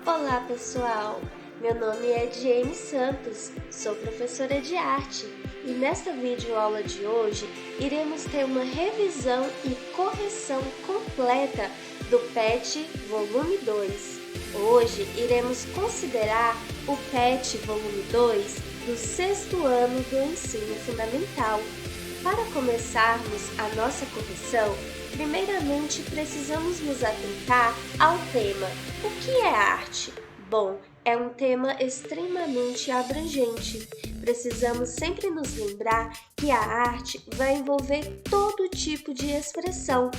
Olá pessoal, meu nome é Jaime Santos, sou professora de arte e nesta videoaula de hoje iremos ter uma revisão e correção completa do PET Volume 2. Hoje iremos considerar o PET Volume 2 do 6º ano do ensino fundamental. Para começarmos a nossa correção, primeiramente precisamos nos atentar ao tema. O que é arte? Bom, é um tema extremamente abrangente. Precisamos sempre nos lembrar que a arte vai envolver todo tipo de expressão.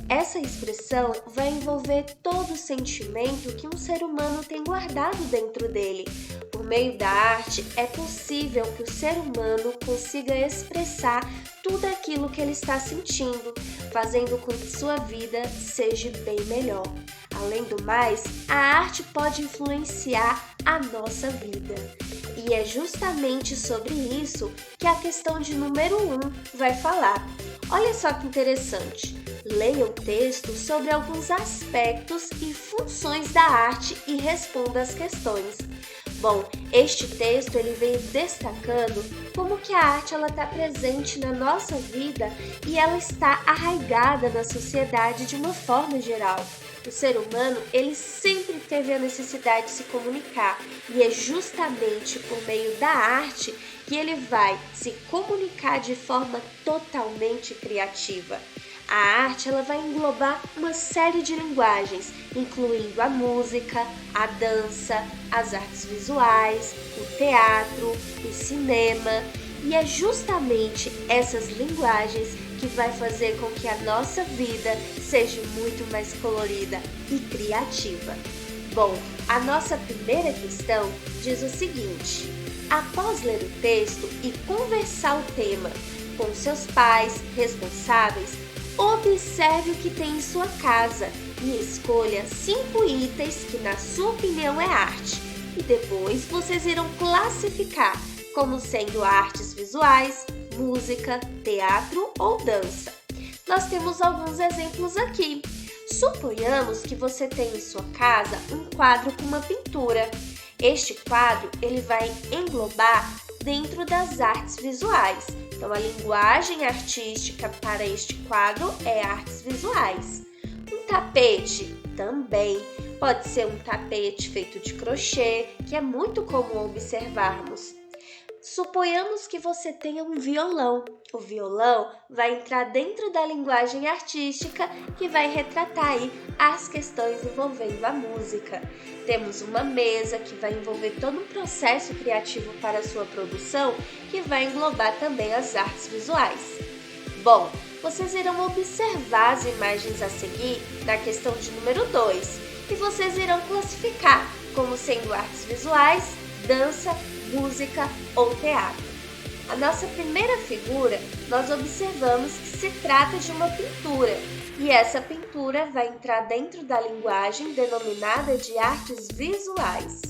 Essa expressão vai envolver todo o sentimento que um ser humano tem guardado dentro dele. Por meio da arte, é possível que o ser humano consiga expressar tudo aquilo que ele está sentindo, fazendo com que sua vida seja bem melhor. Além do mais, a arte pode influenciar a nossa vida. E é justamente sobre isso que a questão de número 1 vai falar. Olha só que interessante. Leia o texto sobre alguns aspectos e funções da arte e responda as questões. Bom, este texto ele vem destacando como que a arte está presente na nossa vida e ela está arraigada na sociedade de uma forma geral. O ser humano ele sempre teve a necessidade de se comunicar e é justamente por meio da arte que ele vai se comunicar de forma totalmente criativa. A arte ela vai englobar uma série de linguagens, incluindo a música, a dança, as artes visuais, o teatro, o cinema, e é justamente essas linguagens que vai fazer com que a nossa vida seja muito mais colorida e criativa. Bom, a nossa primeira questão diz o seguinte: após ler o texto e conversar o tema com seus pais responsáveis, observe o que tem em sua casa e escolha 5 itens que, na sua opinião, é arte. E depois vocês irão classificar como sendo artes visuais, música, teatro ou dança. Nós temos alguns exemplos aqui. Suponhamos que você tem em sua casa um quadro com uma pintura. Este quadro ele vai englobar dentro das artes visuais. Então, a linguagem artística para este quadro é artes visuais. Um tapete também pode ser um tapete feito de crochê, que é muito comum observarmos. Suponhamos que você tenha um violão. O violão vai entrar dentro da linguagem artística que vai retratar aí as questões envolvendo a música. Temos uma mesa que vai envolver todo um processo criativo para a sua produção, que vai englobar também as artes visuais. Bom, vocês irão observar as imagens a seguir na questão de número 2 e vocês irão classificar como sendo artes visuais, dança, música ou teatro. A nossa primeira figura, nós observamos que se trata de uma pintura, e essa pintura vai entrar dentro da linguagem denominada de artes visuais.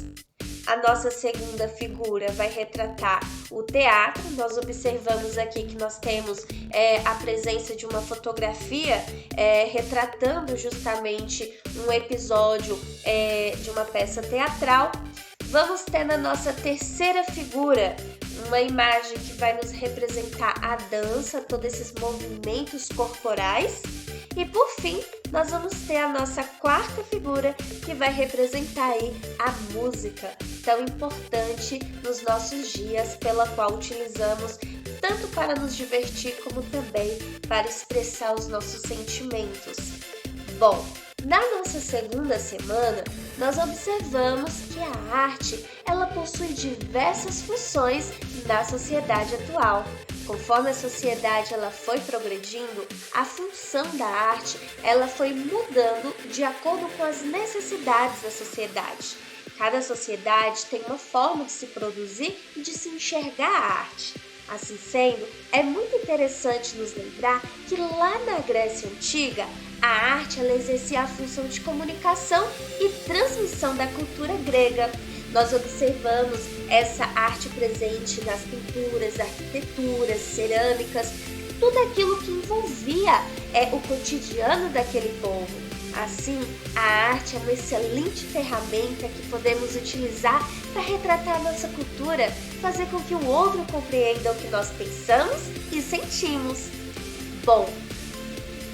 A nossa segunda figura vai retratar o teatro. Nós observamos aqui que nós temos a presença de uma fotografia retratando justamente um episódio de uma peça teatral. Vamos ter na nossa terceira figura uma imagem que vai nos representar a dança, todos esses movimentos corporais. E por fim, nós vamos ter a nossa quarta figura que vai representar aí a música, tão importante nos nossos dias, pela qual utilizamos tanto para nos divertir como também para expressar os nossos sentimentos. Bom, na nossa segunda semana, nós observamos que a arte ela possui diversas funções na sociedade atual. Conforme a sociedade ela foi progredindo, a função da arte ela foi mudando de acordo com as necessidades da sociedade. Cada sociedade tem uma forma de se produzir e de se enxergar a arte. Assim sendo, é muito interessante nos lembrar que lá na Grécia Antiga, a arte ela exercia a função de comunicação e transmissão da cultura grega. Nós observamos essa arte presente nas pinturas, arquiteturas, cerâmicas, tudo aquilo que envolvia o cotidiano daquele povo. Assim, a arte é uma excelente ferramenta que podemos utilizar para retratar a nossa cultura, fazer com que o outro compreenda o que nós pensamos e sentimos. Bom,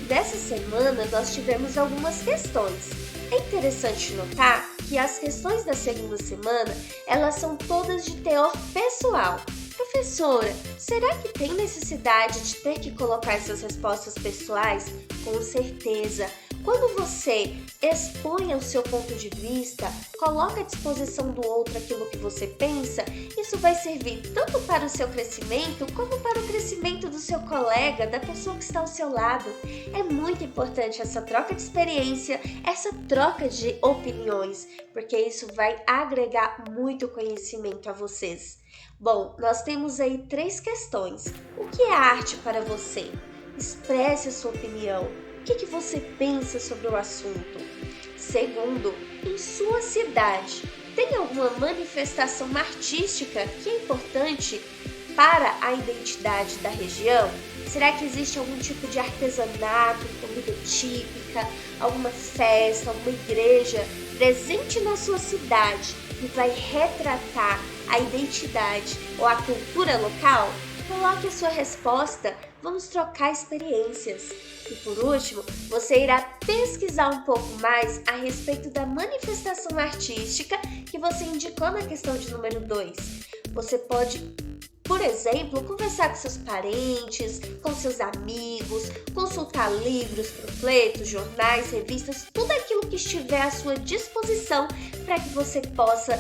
nessa semana nós tivemos algumas questões. É interessante notar que as questões da segunda semana, elas são todas de teor pessoal. Professora, será que tem necessidade de ter que colocar essas respostas pessoais? Com certeza. Quando você expõe o seu ponto de vista, coloca à disposição do outro aquilo que você pensa, isso vai servir tanto para o seu crescimento, como para o crescimento do seu colega, da pessoa que está ao seu lado. É muito importante essa troca de experiência, essa troca de opiniões, porque isso vai agregar muito conhecimento a vocês. Bom, nós temos aí 3 questões. O que é arte para você? Expresse a sua opinião. O que você pensa sobre o assunto? Segundo, em sua cidade, tem alguma manifestação artística que é importante para a identidade da região? Será que existe algum tipo de artesanato, comida típica, alguma festa, alguma igreja presente na sua cidade que vai retratar a identidade ou a cultura local? Coloque a sua resposta, vamos trocar experiências. E por último, você irá pesquisar um pouco mais a respeito da manifestação artística que você indicou na questão de número 2. Você pode, por exemplo, conversar com seus parentes, com seus amigos, consultar livros, panfletos, jornais, revistas, tudo aquilo que estiver à sua disposição para que você possa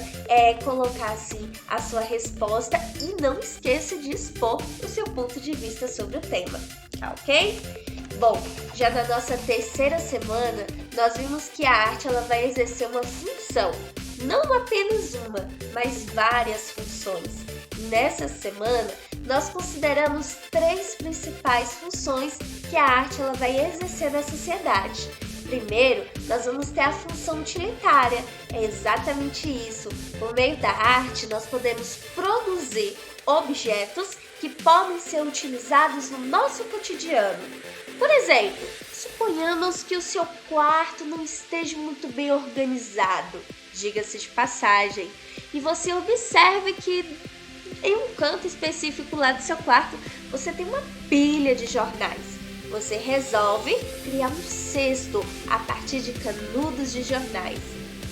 colocar assim a sua resposta e não esqueça de expor o seu ponto de vista sobre o tema, tá ok? Bom, já na nossa terceira semana, nós vimos que a arte ela vai exercer uma função, não apenas uma, mas várias funções. Nessa semana, nós consideramos 3 principais funções que a arte ela vai exercer na sociedade. Primeiro, nós vamos ter a função utilitária. É exatamente isso. Por meio da arte, nós podemos produzir objetos que podem ser utilizados no nosso cotidiano. Por exemplo, suponhamos que o seu quarto não esteja muito bem organizado, diga-se de passagem, e você observe que em um canto específico lá do seu quarto você tem uma pilha de jornais. Você resolve criar um cesto a partir de canudos de jornais.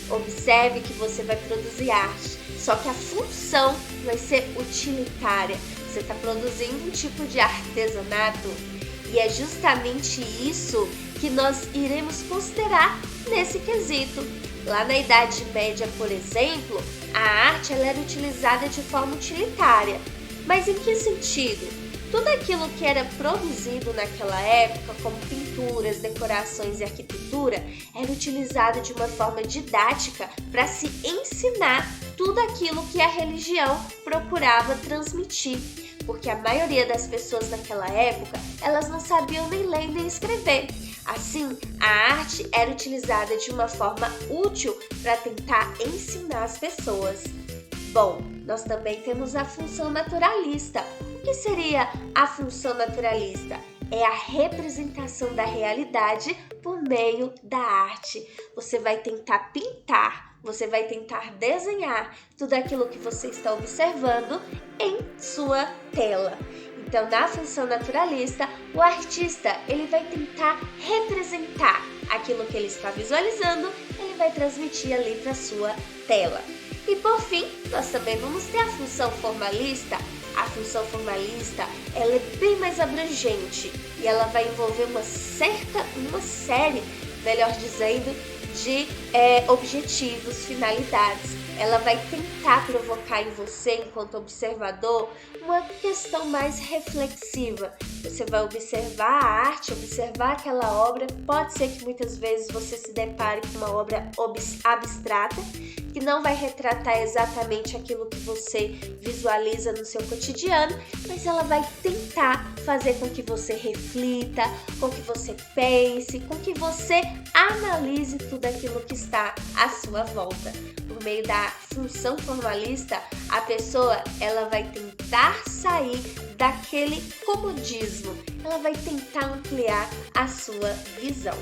Observe que você vai produzir arte, só que a função vai ser utilitária. Você está produzindo um tipo de artesanato. E é justamente isso que nós iremos considerar nesse quesito. Lá na Idade Média, por exemplo, a arte ela era utilizada de forma utilitária. Mas em que sentido? Tudo aquilo que era produzido naquela época, como pinturas, decorações e arquitetura, era utilizado de uma forma didática para se ensinar tudo aquilo que a religião procurava transmitir. Porque a maioria das pessoas naquela época, elas não sabiam nem ler nem escrever. Assim, a arte era utilizada de uma forma útil para tentar ensinar as pessoas. Bom, nós também temos a função naturalista. O que seria a função naturalista? É a representação da realidade por meio da arte. Você vai tentar pintar, você vai tentar desenhar tudo aquilo que você está observando em sua tela. Então, na função naturalista, o artista ele vai tentar representar aquilo que ele está visualizando, ele vai transmitir ali para sua tela. E por fim, nós também vamos ter a função formalista. A função formalista ela é bem mais abrangente e ela vai envolver uma série, melhor dizendo, de objetivos, finalidades. Ela vai tentar provocar em você, enquanto observador, uma questão mais reflexiva. Você vai observar a arte, observar aquela obra. Pode ser que muitas vezes você se depare com uma obra abstrata, que não vai retratar exatamente aquilo que você visualiza no seu cotidiano, mas ela vai tentar fazer com que você reflita, com que você pense, com que você analise tudo aquilo que está à sua volta. Por meio da função formalista, a pessoa ela vai tentar sair daquele comodismo, ela vai tentar ampliar a sua visão.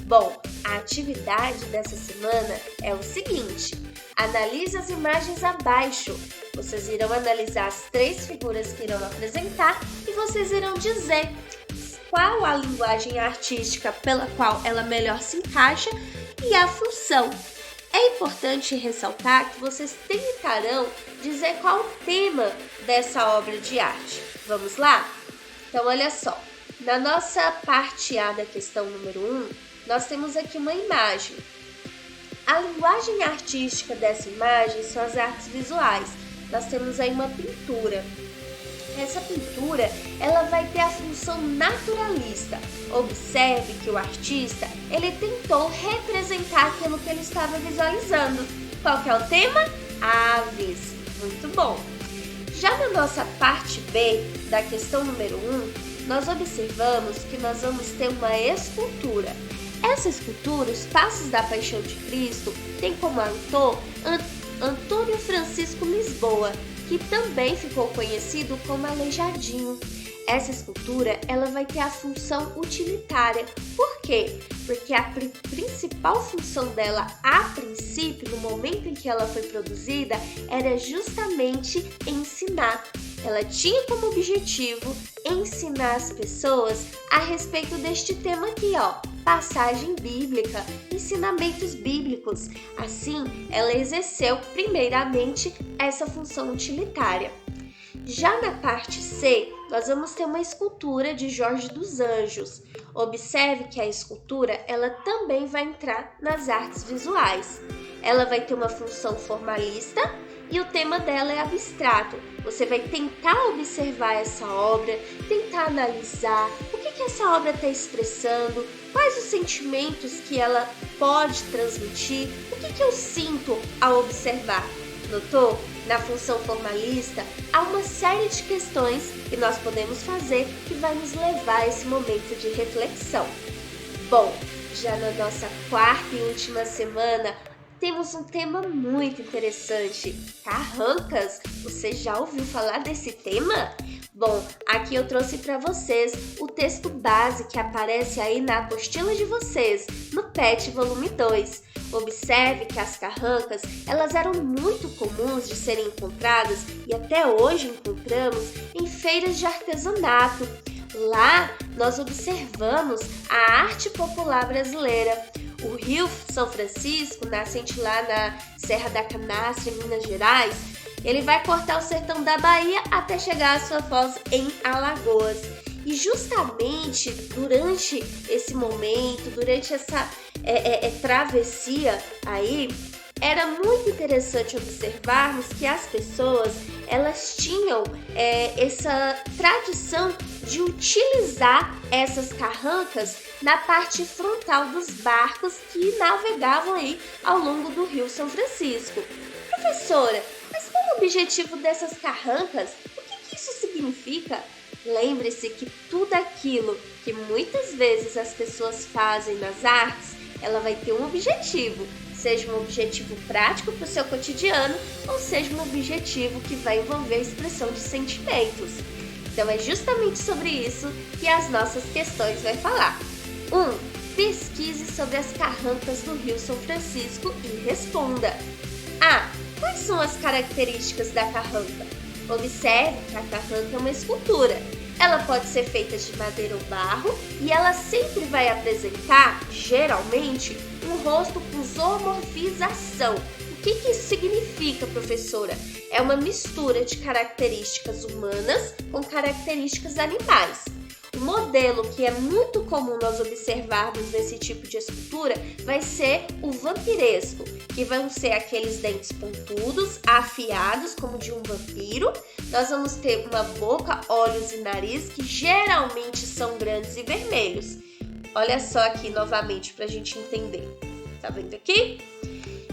Bom, A atividade dessa semana é o seguinte: analise as imagens abaixo. Vocês irão analisar as 3 figuras que irão apresentar e vocês irão dizer qual a linguagem artística pela qual ela melhor se encaixa e a função. É importante ressaltar que vocês tentarão dizer qual o tema dessa obra de arte. Vamos lá? Então, olha só. Na nossa parte A da questão número 1, nós temos aqui uma imagem. A linguagem artística dessa imagem são as artes visuais. Nós temos aí uma pintura. Essa pintura, ela vai ter a função naturalista. Observe que o artista, ele tentou representar aquilo que ele estava visualizando. Qual que é o tema? Aves. Muito bom. Já na nossa parte B da questão número 1, nós observamos que nós vamos ter uma escultura. Essa escultura, Os Passos da Paixão de Cristo, tem como autor Antônio Francisco Lisboa, que também ficou conhecido como Aleijadinho. Essa escultura, ela vai ter a função utilitária. Por quê? Porque a principal função dela, a princípio, no momento em que ela foi produzida, era justamente ensinar. Ela tinha como objetivo ensinar as pessoas a respeito deste tema aqui, passagem bíblica, ensinamentos bíblicos. Assim, ela exerceu primeiramente essa função utilitária. Já na parte C, nós vamos ter uma escultura de Jorge dos Anjos. Observe que a escultura, ela também vai entrar nas artes visuais. Ela vai ter uma função formalista e o tema dela é abstrato. Você vai tentar observar essa obra, tentar analisar o que essa obra está expressando, quais os sentimentos que ela pode transmitir, o que eu sinto ao observar. Notou? Na função formalista, há uma série de questões que nós podemos fazer que vai nos levar a esse momento de reflexão. Bom, já na nossa 4ª e última semana, temos um tema muito interessante, carrancas. Você já ouviu falar desse tema? Bom, aqui eu trouxe para vocês o texto base que aparece aí na apostila de vocês, no PET volume 2. Observe que as carrancas, elas eram muito comuns de serem encontradas e até hoje encontramos em feiras de artesanato. Lá nós observamos a arte popular brasileira. O Rio São Francisco, nascente lá na Serra da Canastra, em Minas Gerais, ele vai cortar o sertão da Bahia até chegar à sua foz em Alagoas. E justamente durante esse momento, durante essa travessia aí, era muito interessante observarmos que as pessoas, elas tinham essa tradição de utilizar essas carrancas na parte frontal dos barcos que navegavam aí ao longo do Rio São Francisco. Professora, mas qual o objetivo dessas carrancas? O que isso significa? Lembre-se que tudo aquilo que muitas vezes as pessoas fazem nas artes, ela vai ter um objetivo, seja um objetivo prático para o seu cotidiano ou seja um objetivo que vai envolver a expressão de sentimentos. Então é justamente sobre isso que as nossas questões vão falar. 1. Pesquise sobre as carrancas do Rio São Francisco e responda. A. Quais são as características da carranca? Observe que a carranca é uma escultura. Ela pode ser feita de madeira ou barro e ela sempre vai apresentar, geralmente, um rosto com zoomorfização. O que isso significa, professora? É uma mistura de características humanas com características animais. O modelo que é muito comum nós observarmos nesse tipo de escultura vai ser o vampiresco, que vão ser aqueles dentes pontudos, afiados, como de um vampiro. Nós vamos ter uma boca, olhos e nariz que geralmente são grandes e vermelhos. Olha só aqui novamente para a gente entender. Tá vendo aqui?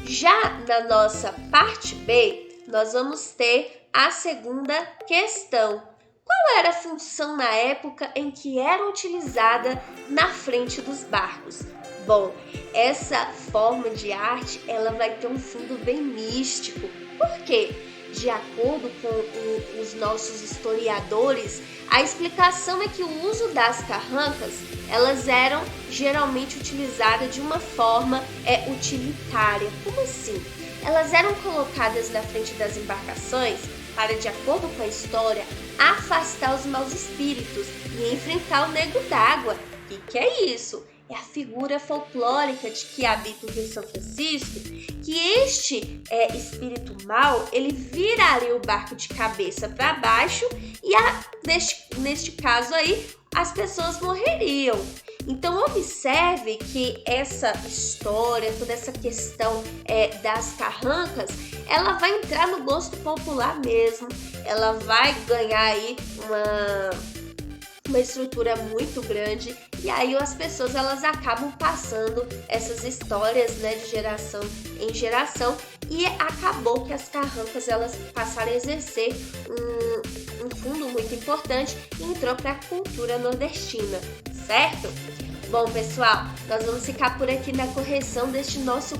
Já na nossa parte B, nós vamos ter a segunda questão. Qual era a função na época em que era utilizada na frente dos barcos? Bom, essa forma de arte, ela vai ter um fundo bem místico. Por quê? de acordo com os nossos historiadores, a explicação é que o uso das carrancas, elas eram geralmente utilizadas de uma forma utilitária. Como assim? Elas eram colocadas na frente das embarcações para, de acordo com a história, afastar os maus espíritos e enfrentar o nego d'água. O que é isso? É a figura folclórica de que habita o Rio São Francisco, que este espírito mau, ele viraria o barco de cabeça para baixo e neste caso aí, as pessoas morreriam. Então observe que essa história, toda essa questão das carrancas, ela vai entrar no gosto popular mesmo, ela vai ganhar aí uma estrutura muito grande e aí as pessoas elas acabam passando essas histórias, né, de geração em geração e acabou que as carrancas elas passaram a exercer um fundo muito importante e entrou para a cultura nordestina, certo? Bom, pessoal, nós vamos ficar por aqui na correção deste nosso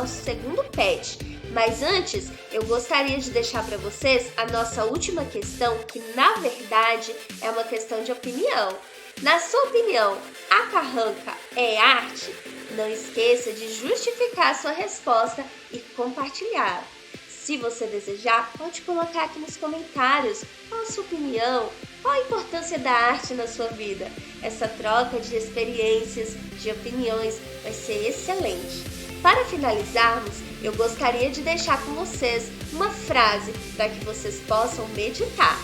segundo pet. Mas antes, eu gostaria de deixar para vocês a nossa última questão, que na verdade é uma questão de opinião. Na sua opinião, a carranca é arte? Não esqueça de justificar a sua resposta e compartilhar. Se você desejar, pode colocar aqui nos comentários qual a sua opinião, qual a importância da arte na sua vida. Essa troca de experiências, de opiniões vai ser excelente. Para finalizarmos, eu gostaria de deixar com vocês uma frase para que vocês possam meditar.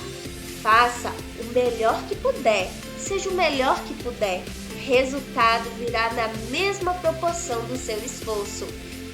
Faça o melhor que puder, seja o melhor que puder. O resultado virá na mesma proporção do seu esforço.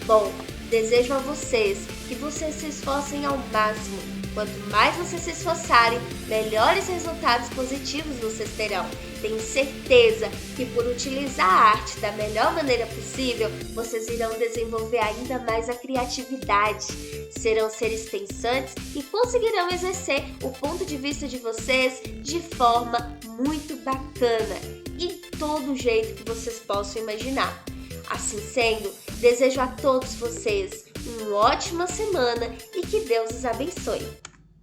Bom, desejo a vocês que vocês se esforcem ao máximo. Quanto mais vocês se esforçarem, melhores resultados positivos vocês terão. Tenho certeza que por utilizar a arte da melhor maneira possível, vocês irão desenvolver ainda mais a criatividade. Serão seres pensantes e conseguirão exercer o ponto de vista de vocês de forma muito bacana e todo jeito que vocês possam imaginar. Assim sendo, desejo a todos vocês uma ótima semana e que Deus os abençoe.